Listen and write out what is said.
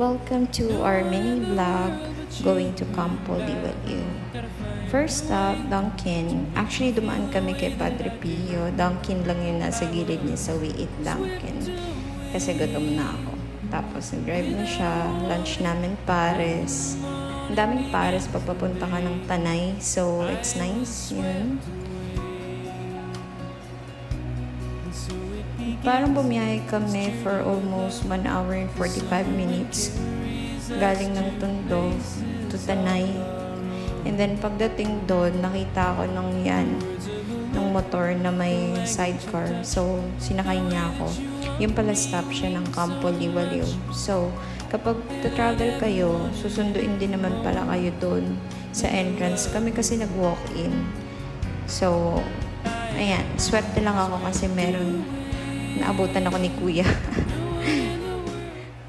Welcome to our mini vlog going to Campo Liwaliw. First stop, Dunkin. Actually, dumaan kami kay Padre Pio. Dunkin lang yung nasa gilid niya sa We Eat Dunkin. Kasi gutom na ako. Tapos nag-drive na siya. Lunch namin pares. Ang daming pares papapunta ka ng Tanay. So, it's nice. Yun. Parang bumiyahe kami for almost 1 hour and 45 minutes. Galing ng Tondo to Tanay. And then pagdating doon, nakita ko ng motor na may sidecar. So, sinakay niya ako. Yung pala stop siya ng Campo Liwaliw. So, kapag travel kayo, susunduin din naman pala kayo doon sa entrance. Kami kasi nag-walk-in. So, ayan, swerte lang ako kasi naabutan ako ni Kuya.